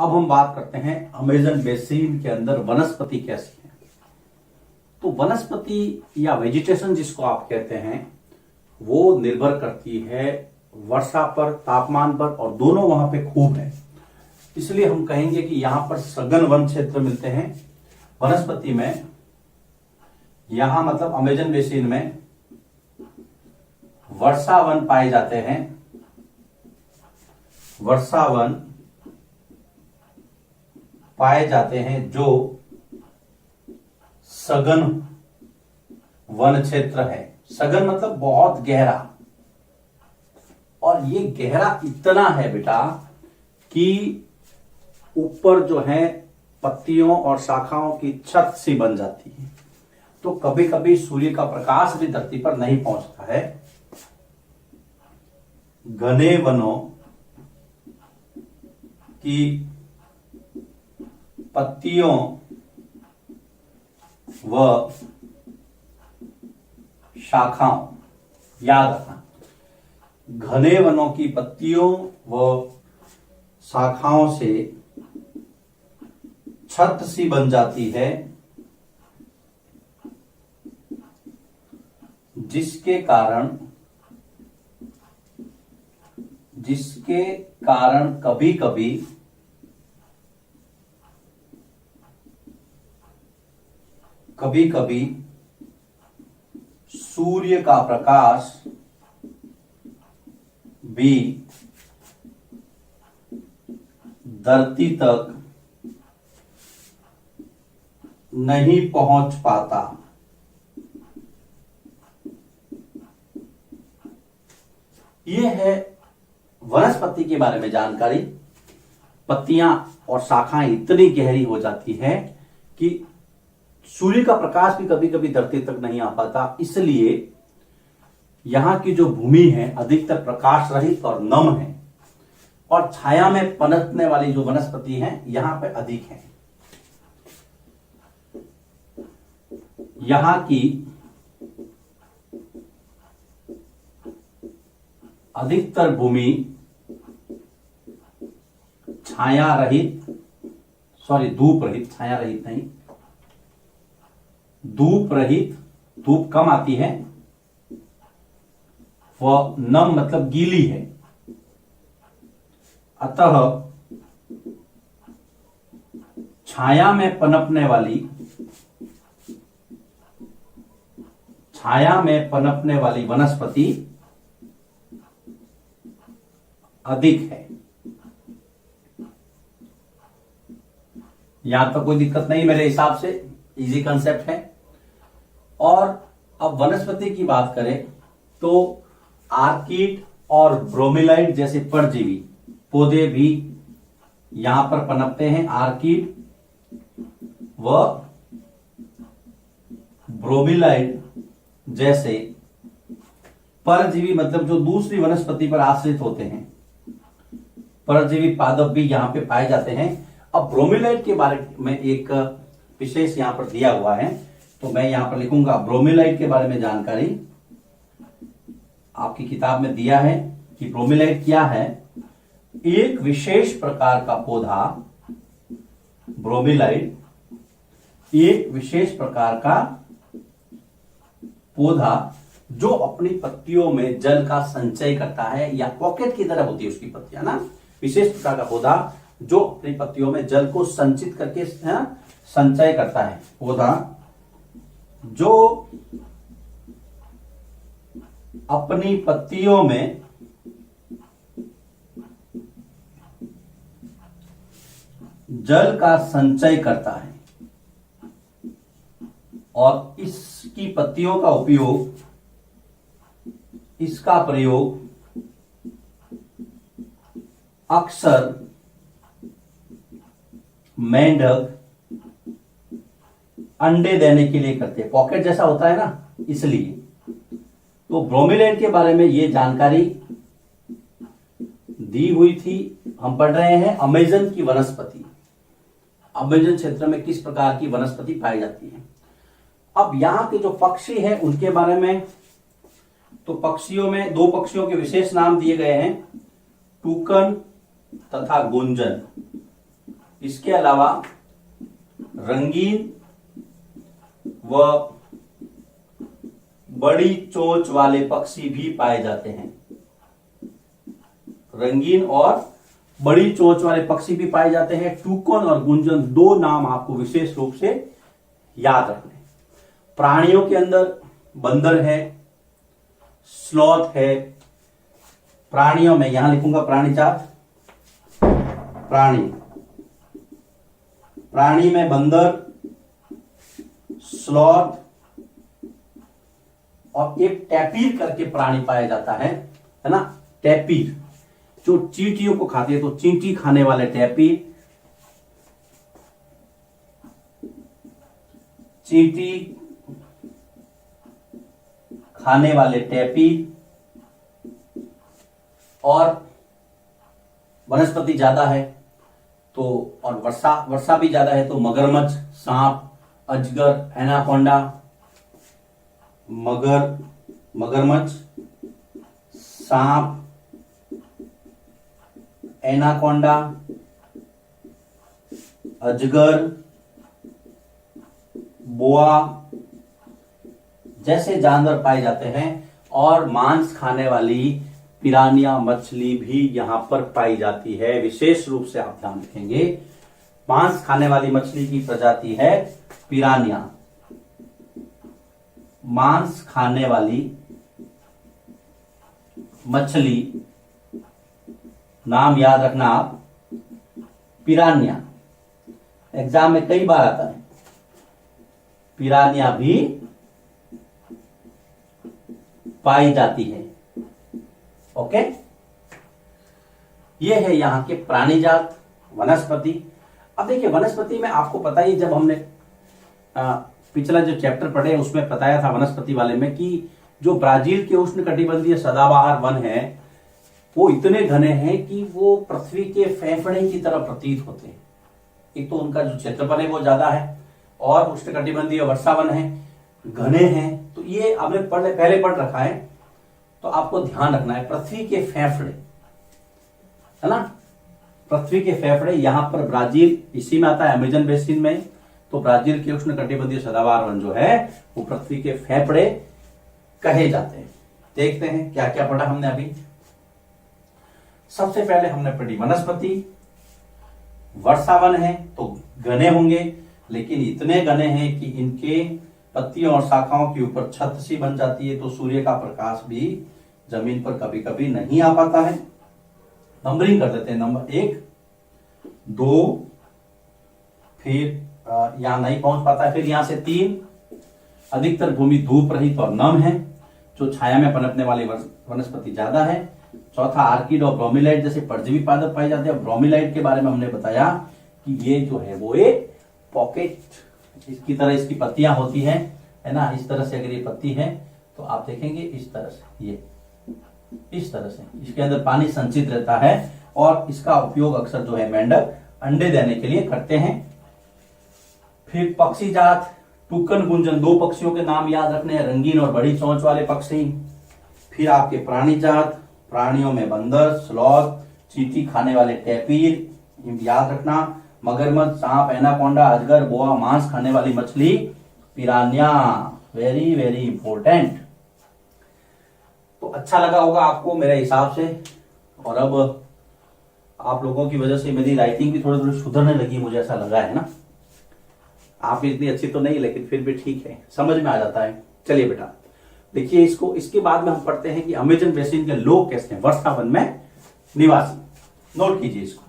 अब हम बात करते हैं अमेजन बेसिन के अंदर वनस्पति कैसी है। तो वनस्पति या वेजिटेशन जिसको आप कहते हैं वो निर्भर करती है वर्षा पर, तापमान पर, और दोनों वहां पे खूब है। इसलिए हम कहेंगे कि यहां पर सघन वन क्षेत्र मिलते हैं वनस्पति में। यहां मतलब अमेजन बेसिन में वर्षा वन पाए जाते हैं। वर्षा वन पाए जाते हैं जो सघन वन क्षेत्र है। सघन मतलब बहुत गहरा, और ये गहरा इतना है बेटा कि ऊपर जो है पत्तियों और शाखाओं की छत सी बन जाती है। तो कभी कभी सूर्य का प्रकाश भी धरती पर नहीं पहुंचता है। घने वनों की पत्तियों व शाखाओं, याद रखना, घने वनों की पत्तियों व शाखाओं से छत सी बन जाती है, जिसके कारण कभी कभी सूर्य का प्रकाश भी धरती तक नहीं पहुंच पाता। यह है वनस्पति के बारे में जानकारी। पत्तियां और शाखाएं इतनी गहरी हो जाती है कि सूर्य का प्रकाश भी कभी कभी धरती तक नहीं आ पाता। इसलिए यहां की जो भूमि है अधिकतर प्रकाश रहित और नम है, और छाया में पनपने वाली जो वनस्पति है यहां पे अधिक है। यहां की अधिकतर भूमि छाया रहित, धूप रहित, छाया रहित नहीं, धूप रहित, धूप कम आती है, वह नम मतलब गीली है। अतः छाया में पनपने वाली वनस्पति अधिक है। यहां तक कोई दिक्कत नहीं मेरे हिसाब से, इजी कंसेप्ट है। और अब वनस्पति की बात करें तो आर्किड और ब्रोमीलाइड जैसे परजीवी पौधे भी यहां पर पनपते हैं। आर्किड व ब्रोमीलाइड जैसे परजीवी मतलब जो दूसरी वनस्पति पर आश्रित होते हैं, परजीवी पादप भी यहां पे पाए जाते हैं। अब ब्रोमीलाइड के बारे में एक विशेष यहां पर दिया हुआ है, तो मैं यहां पर लिखूंगा ब्रोमीलाइड के बारे में जानकारी। आपकी किताब में दिया है कि ब्रोमीलाइड क्या है। एक विशेष प्रकार का पौधा, ब्रोमीलाइड एक विशेष प्रकार का पौधा जो अपनी पत्तियों में जल का संचय करता है, या पॉकेट की तरह होती है उसकी पत्तियां ना। विशेष प्रकार का पौधा जो अपनी पत्तियों में जल को संचित करके संचय करता है। पौधा जो अपनी पत्तियों में जल का संचय करता है, और इसकी पत्तियों का उपयोग, इसका प्रयोग अक्सर मेंढक अंडे देने के लिए करते हैं। पॉकेट जैसा होता है ना, इसलिए। तो ब्रोमीलाइड के बारे में ये जानकारी दी हुई थी। हम पढ़ रहे हैं अमेजन की वनस्पति, अमेजन क्षेत्र में किस प्रकार की वनस्पति पाई जाती है। अब यहां के जो पक्षी हैं उनके बारे में, तो पक्षियों में दो पक्षियों के विशेष नाम दिए गए हैं, टूकन तथा गुंजन। इसके अलावा रंगीन व बड़ी चोंच वाले पक्षी भी पाए जाते हैं। रंगीन और बड़ी चोंच वाले पक्षी भी पाए जाते हैं। टूकन और गुंजन, दो नाम आपको विशेष रूप से याद रखने। प्राणियों के अंदर बंदर है, स्लॉथ है। प्राणियों में यहां लिखूंगा प्राणी जात, प्राणी में बंदर, स्लॉथ और एक टैपीर करके प्राणी पाया जाता है ना। टैपीर जो चींटियों को खाती है, तो चींटी खाने वाले टैपीर, चींटी खाने वाले टैपीर। और वनस्पति ज्यादा है तो, और वर्षा भी ज्यादा है तो मगरमच्छ, सांप, अजगर, एनाकोंडा, मगरमच्छ, सांप, एनाकोंडा, अजगर, बोआ जैसे जानवर पाए जाते हैं। और मांस खाने वाली पिरानिया मछली भी यहां पर पाई जाती है। विशेष रूप से आप ध्यान रखेंगे, मांस खाने वाली मछली की प्रजाति है पिरानिया। मांस खाने वाली मछली, नाम याद रखना आप, पिरानिया। एग्जाम में कई बार आता है, पिरानिया भी पाई जाती है। ओके, ये है यहां के प्राणी जात, वनस्पति। अब देखिए, वनस्पति में आपको पता ही, जब हमने पिछला जो चैप्टर पढ़े उसमें बताया था वनस्पति वाले में कि जो ब्राजील के उष्णकटिबंधीय सदाबहार वन है वो इतने घने हैं कि वो पृथ्वी के फेफड़े की तरह प्रतीत होते हैं। एक तो उनका जो क्षेत्रफल है वो ज्यादा है, और उष्णकटिबंधीय वर्षा वन है, घने हैं। तो ये आपने पहले पढ़ रखा है, तो आपको ध्यान रखना है, पृथ्वी के फेफड़े, है ना, पृथ्वी के फेफड़े। यहां पर ब्राजील इसी में आता है, अमेजन बेसिन में। तो ब्राजील के उष्णकटिबंधीय सदाबहार वन जो है वो पृथ्वी के फेफड़े कहे जाते हैं। देखते हैं क्या क्या पढ़ा हमने अभी। सबसे पहले हमने पढ़ी वनस्पति। वर्षावन है तो घने होंगे, लेकिन इतने घने हैं कि इनके पत्तियों और शाखाओं के ऊपर छत सी बन जाती है, तो सूर्य का प्रकाश भी जमीन पर कभी कभी नहीं आ पाता है। नंबरिंग कर देते हैं, नंबर 1, 2, फिर यहां नहीं पहुंच पाता है, फिर यहां से 3। अधिकतर भूमि धूप रहित और नम है, जो छाया में पनपने वाली वनस्पति ज्यादा है। चौथा, आर्किड और ब्रोमीलाइट जैसे परजीवी पादप पाए जाते हैं। ब्रोमीलाइट के बारे में हमने बताया कि ये जो है वो एक पॉकेट इसकी तरह इसकी पत्तियां होती हैं, है ना। इस तरह से अगर ये पत्ती है तो आप देखेंगे इस तरह से, ये इस तरह से इसके अंदर पानी संचित रहता है, और इसका उपयोग अक्सर जो है मेंढक अंडे देने के लिए करते हैं। फिर पक्षी जात, टूकन, गुंजन, 2 पक्षियों के नाम याद रखने हैं, रंगीन और बड़ी चोंच वाले पक्षी। फिर आपके प्राणी जात, प्राणियों में बंदर, स्लॉथ, चींटी खाने वाले टैपीर याद रखना, मगरमच्छ, सांप, एनाकोंडा, अजगर, बोआ, मांस खाने वाली मछली पिरानिया। Very very important. तो अच्छा लगा होगा आपको मेरे हिसाब से। और अब आप लोगों की वजह से मेरी राइटिंग भी थोड़ी थोड़ी सुधरने लगी, मुझे ऐसा लगा है ना। आप इतनी अच्छी तो नहीं, लेकिन फिर भी ठीक है, समझ में आ जाता है। चलिए बेटा, देखिए इसको। इसके बाद में हम पढ़ते हैं कि अमेजन बेसिन के लोग कैसे हैं, वर्षावन में निवासी। नोट कीजिए इसको।